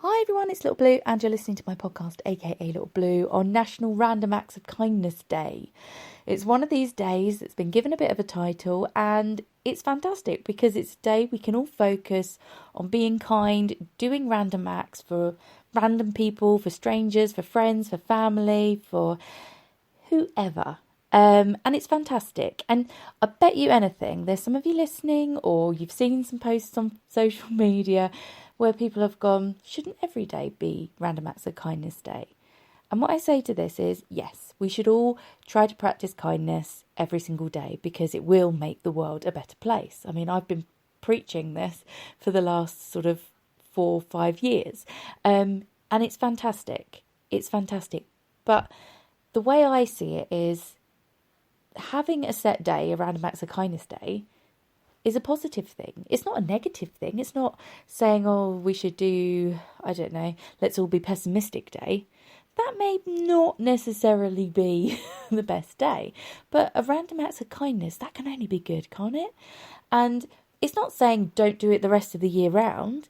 Hi everyone, it's Little Blue and you're listening to my podcast, aka Little Blue, on National Random Acts of Kindness Day. It's one of these days that's been given a bit of a title and it's fantastic because it's a day we can all focus on being kind, doing random acts for random people, for strangers, for friends, for family, for whoever. And it's fantastic. And I bet you anything, there's some of you listening or you've seen some posts on social media where people have gone, shouldn't every day be Random Acts of Kindness Day? And what I say to this is, yes, we should all try to practice kindness every single day because it will make the world a better place. I mean, I've been preaching this for the last sort of 4 or 5 years. And it's fantastic. It's fantastic. But the way I see it is having a set day, a Random Acts of Kindness Day, is a positive thing. It's not a negative thing. It's not saying, oh, we should do, I don't know, let's all be pessimistic day. That may not necessarily be the best day. But a Random Acts of Kindness, that can only be good, can't it? And it's not saying don't do it the rest of the year round.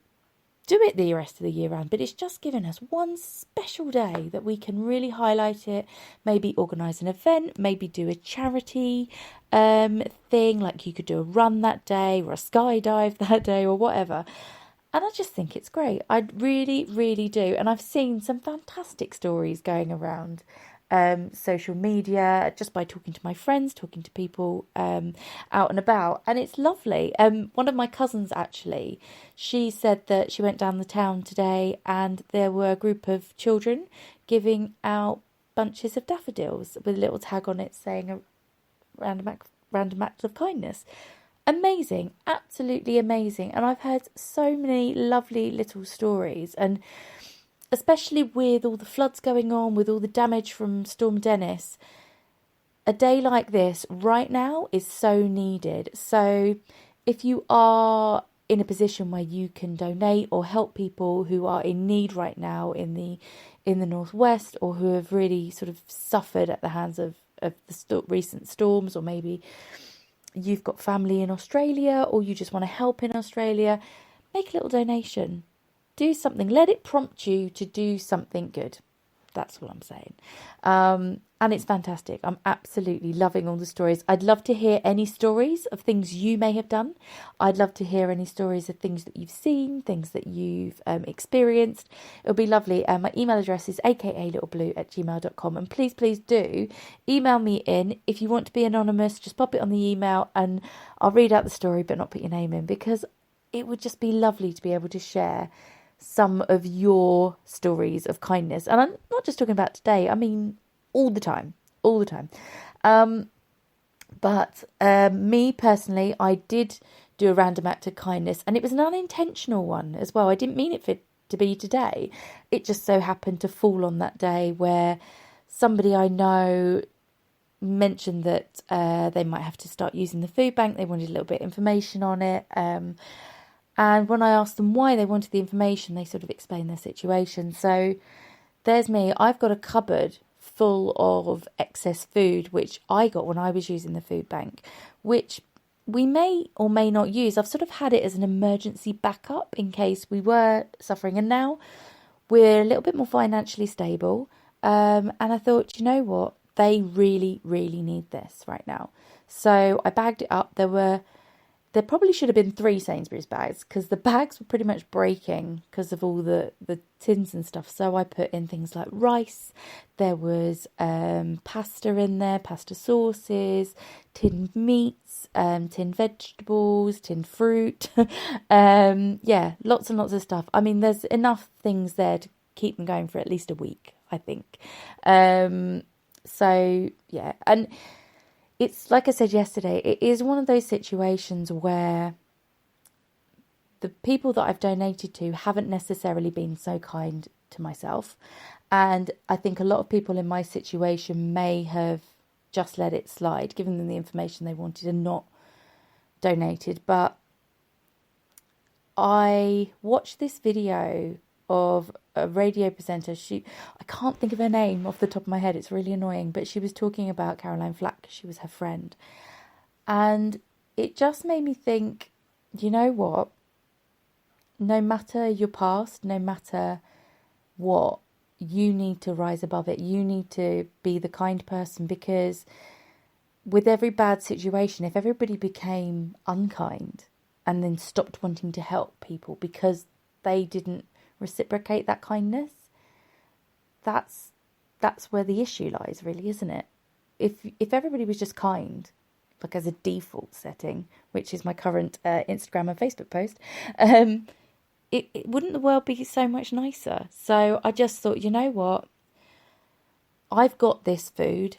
Do it the rest of the year round, but it's just given us one special day that we can really highlight it, maybe organise an event, maybe do a charity thing, like you could do a run that day or a skydive that day or whatever. And I just think it's great. I really, really do. And I've seen some fantastic stories going around social media, just by talking to my friends, talking to people out and about. And it's lovely. One of my cousins, actually, she said that she went down the town today and there were a group of children giving out bunches of daffodils with a little tag on it saying a random act of kindness. Amazing, absolutely amazing. And I've heard so many lovely little stories, and especially with all the floods going on, with all the damage from Storm Dennis, a day like this right now is so needed. So if you are in a position where you can donate or help people who are in need right now in the northwest, or who have really sort of suffered at the hands of the recent storms, or maybe you've got family in Australia or you just want to help in Australia, make a little donation. Do something. Let it prompt you to do something good. That's what I'm saying. And it's fantastic. I'm absolutely loving all the stories. I'd love to hear any stories of things you may have done. I'd love to hear any stories of things that you've seen, things that you've experienced. It'll be lovely. My email address is aka littleblue@gmail.com. And please do email me in. If you want to be anonymous, just pop it on the email and I'll read out the story but not put your name in, because it would just be lovely to be able to share some of your stories of kindness. And I'm not just talking about today, I mean all the time. But me personally, I did do a random act of kindness, and it was an unintentional one as well. I didn't mean it to be today. It just so happened to fall on that day where somebody I know mentioned that they might have to start using the food bank. They wanted a little bit of information on it. And when I asked them why they wanted the information, they sort of explained their situation. So there's me. I've got a cupboard full of excess food, which I got when I was using the food bank, which we may or may not use. I've sort of had it as an emergency backup in case we were suffering. And now we're a little bit more financially stable. And I thought, you know what? They really, really need this right now. So I bagged it up. There probably should have been 3 Sainsbury's bags because the bags were pretty much breaking because of all the tins and stuff. So I put in things like rice. There was pasta in there, pasta sauces, tinned meats, tinned vegetables, tinned fruit. Yeah, lots and lots of stuff. I mean, there's enough things there to keep them going for at least a week, I think. So, yeah, and it's like I said yesterday, it is one of those situations where the people that I've donated to haven't necessarily been so kind to myself. And I think a lot of people in my situation may have just let it slide, given them the information they wanted and not donated. But I watched this video of a radio presenter. I can't think of her name off the top of my head. It's really annoying. But she was talking about Caroline Flack. She was her friend. And it just made me think, you know what? no matter your past, no matter what, you need to rise above it. You need to be the kind person, because with every bad situation, if everybody became unkind and then stopped wanting to help people because they didn't reciprocate that kindness, that's where the issue lies, really, isn't it? If everybody was just kind, like as a default setting, which is my current Instagram and Facebook post, it wouldn't the world be so much nicer? So I just thought, you know what? I've got this food.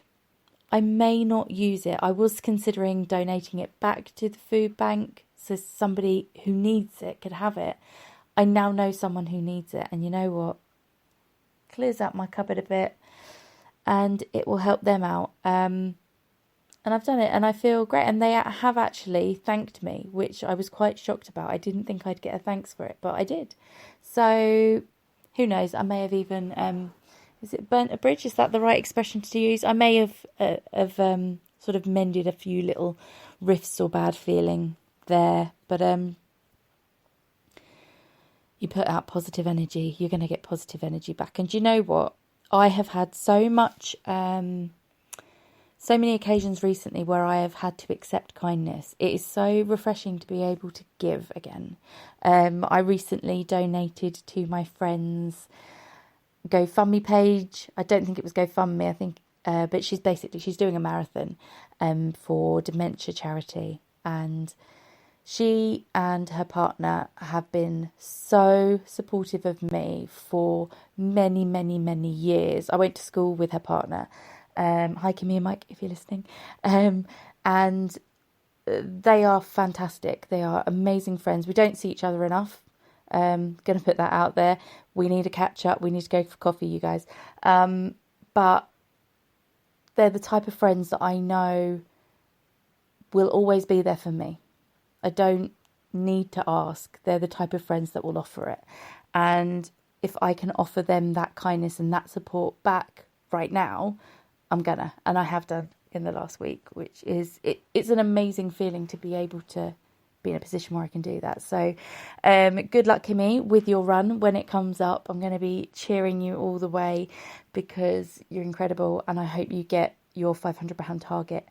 I may not use it. I was considering donating it back to the food bank so somebody who needs it could have it. I now know someone who needs it, and you know what? Clears out my cupboard a bit, and it will help them out. And I've done it, and I feel great. And they have actually thanked me, which I was quite shocked about. I didn't think I'd get a thanks for it, but I did. So who knows? I may have even is it burnt a bridge? Is that the right expression to use? I may have sort of mended a few little rifts or bad feeling there, but you put out positive energy, you're going to get positive energy back. And do you know what? I have had so many occasions recently where I have had to accept kindness. It is so refreshing to be able to give again. I recently donated to my friend's GoFundMe page. I don't think it was GoFundMe, I think, but she's doing a marathon for dementia charity, and she and her partner have been so supportive of me for many, many, many years. I went to school with her partner. Hi, Kimmy and Mike, if you're listening. And they are fantastic. They are amazing friends. We don't see each other enough. Going to put that out there. We need to catch up. We need to go for coffee, you guys. But they're the type of friends that I know will always be there for me. I don't need to ask. They're the type of friends that will offer it. And if I can offer them that kindness and that support back right now, I'm gonna. And I have done in the last week, which is, it's an amazing feeling to be able to be in a position where I can do that. So good luck, Kimmy, with your run when it comes up. I'm going to be cheering you all the way because you're incredible, and I hope you get your £500 target.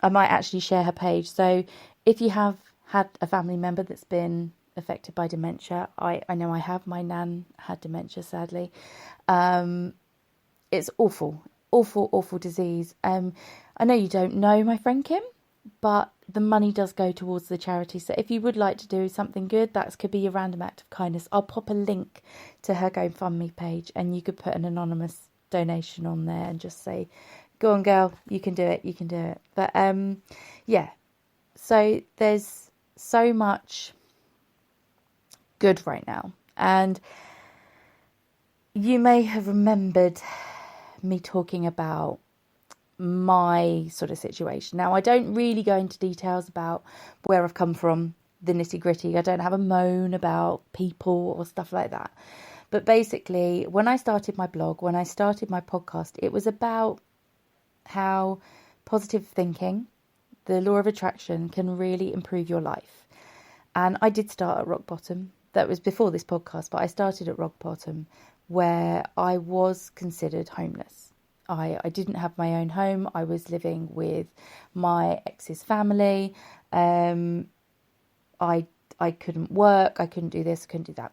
I might actually share her page. So if you have had a family member that's been affected by dementia, I know I have. My nan had dementia, sadly. It's awful, awful, awful disease. I know you don't know my friend Kim, but the money does go towards the charity. So if you would like to do something good, that could be a random act of kindness. I'll pop a link to her GoFundMe page, and you could put an anonymous donation on there and just say, go on, girl, you can do it, you can do it. But yeah, so there's so much good right now. And you may have remembered me talking about my sort of situation. Now, I don't really go into details about where I've come from, the nitty gritty. I don't have a moan about people or stuff like that. But basically, when I started my blog, when I started my podcast, it was about how positive thinking, the law of attraction, can really improve your life. And I did start at rock bottom. That was before this podcast, but I started at rock bottom where I was considered homeless. I didn't have my own home. I was living with my ex's family. I couldn't work. I couldn't do this. I couldn't do that.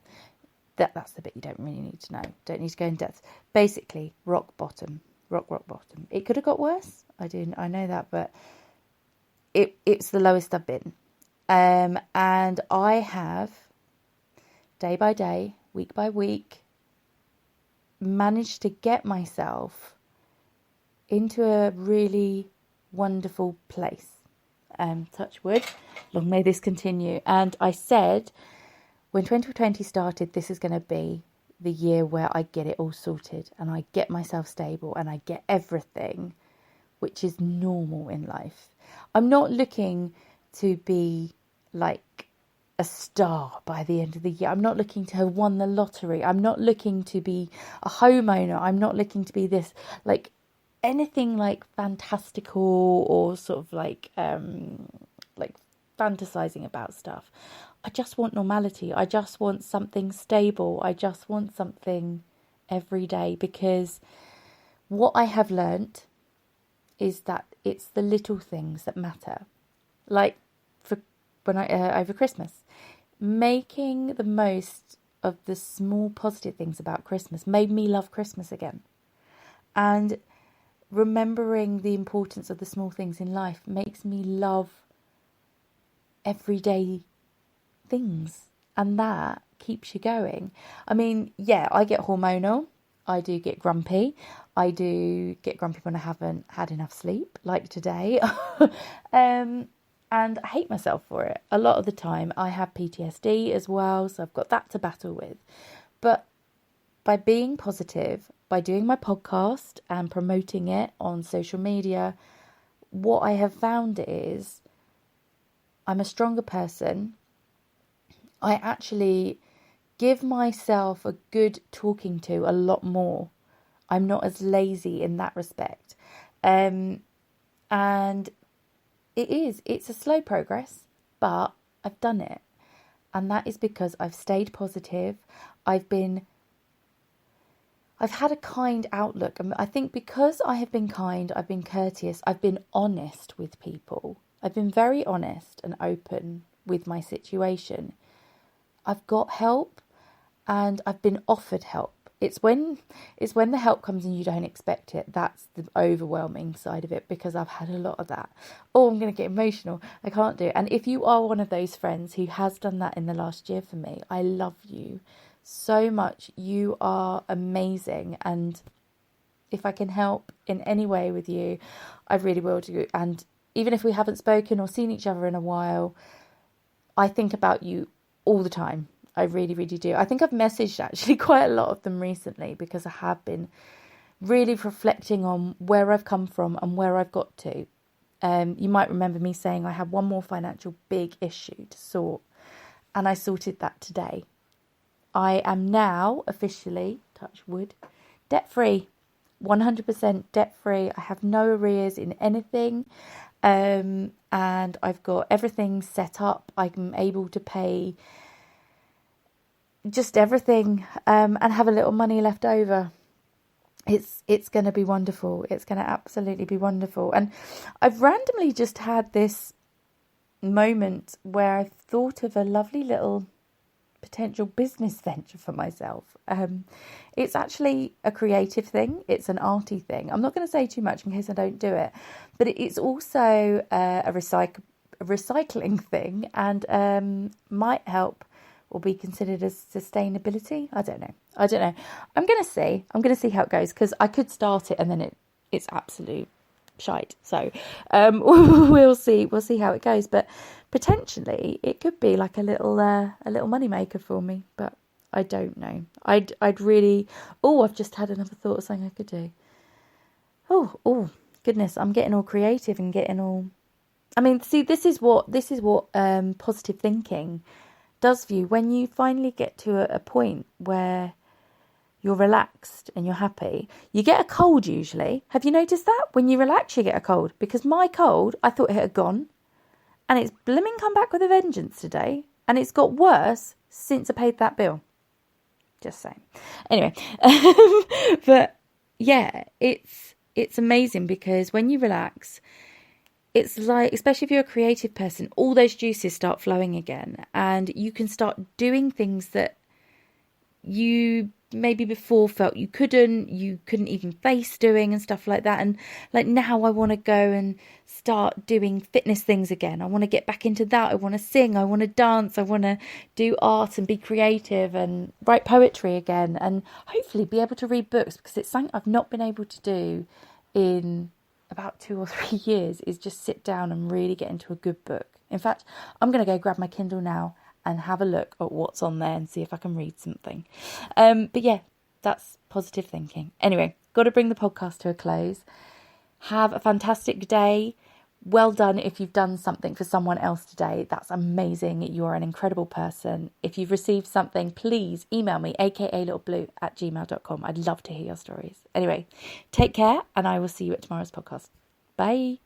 That's the bit you don't really need to know. Don't need to go in depth. Basically, rock bottom. Rock bottom. It could have got worse. I know that, but it's the lowest I've been. And I have, day by day, week by week, managed to get myself into a really wonderful place. Touch wood, long may this continue. And I said, when 2020 started, this is going to be the year where I get it all sorted and I get myself stable and I get everything which is normal in life. I'm not looking to be like a star by the end of the year. I'm not looking to have won the lottery. I'm not looking to be a homeowner. I'm not looking to be this, like, anything like fantastical or sort of like fantasizing about stuff. I just want normality. I just want something stable. I just want something every day, because what I have learnt is that it's the little things that matter. Like for when over Christmas, making the most of the small positive things about Christmas made me love Christmas again. And remembering the importance of the small things in life makes me love everyday things, and that keeps you going. I mean, yeah, I get hormonal. I do get grumpy. I do get grumpy when I haven't had enough sleep, like today. And I hate myself for it. A lot of the time I have PTSD as well, so I've got that to battle with. But by being positive, by doing my podcast and promoting it on social media, what I have found is I'm a stronger person. I actually give myself a good talking to a lot more. I'm not as lazy in that respect. And it's a slow progress, but I've done it. And that is because I've stayed positive. I've had a kind outlook. I think because I have been kind, I've been courteous, I've been honest with people. I've been very honest and open with my situation. I've got help and I've been offered help. It's when the help comes and you don't expect it. That's the overwhelming side of it, because I've had a lot of that. Oh, I'm going to get emotional. I can't do it. And if you are one of those friends who has done that in the last year for me, I love you so much. You are amazing. And if I can help in any way with you, I really will do. And even if we haven't spoken or seen each other in a while, I think about you all the time. I really, really do. I think I've messaged actually quite a lot of them recently, because I have been really reflecting on where I've come from and where I've got to. You might remember me saying I had one more financial big issue to sort, and I sorted that today. I am now officially, touch wood, debt-free, 100% debt-free. I have no arrears in anything, and I've got everything set up. I'm able to pay just everything, and have a little money left over. It's going to be wonderful. It's going to absolutely be wonderful. And I've randomly just had this moment where I've thought of a lovely little potential business venture for myself. It's actually a creative thing. It's an arty thing. I'm not going to say too much in case I don't do it, but it's also a recycling thing, and might help or be considered as sustainability. I don't know. I'm going to see how it goes, because I could start it and then it's absolute shite. So we'll see how it goes. But potentially it could be like a little money maker for me. But I don't know. I'd really. Oh, I've just had another thought of something I could do. Oh goodness! I'm getting all creative and getting all. I mean, see, this is what positive thinking does for you. When you finally get to a point where you're relaxed and you're happy, you get a cold usually. Have you noticed that? When you relax, you get a cold. Because my cold, I thought it had gone, and it's blimming come back with a vengeance today, and it's got worse since I paid that bill. Just saying. Anyway, but yeah, it's amazing, because when you relax, it's like, especially if you're a creative person, all those juices start flowing again, and you can start doing things that you maybe before felt you couldn't even face doing, and stuff like that. And like now I want to go and start doing fitness things again. I want to get back into that. I want to sing, I want to dance, I want to do art and be creative and write poetry again, and hopefully be able to read books, because it's something I've not been able to do in about 2 or 3 years, is just sit down and really get into a good book. In fact, I'm going to go grab my Kindle now and have a look at what's on there and see if I can read something. But yeah, that's positive thinking. Anyway, got to bring the podcast to a close. Have a fantastic day. Well done if you've done something for someone else today. That's amazing. You're an incredible person. If you've received something, please email me, aka littleblue@gmail.com. I'd love to hear your stories. Anyway, take care, and I will see you at tomorrow's podcast. Bye.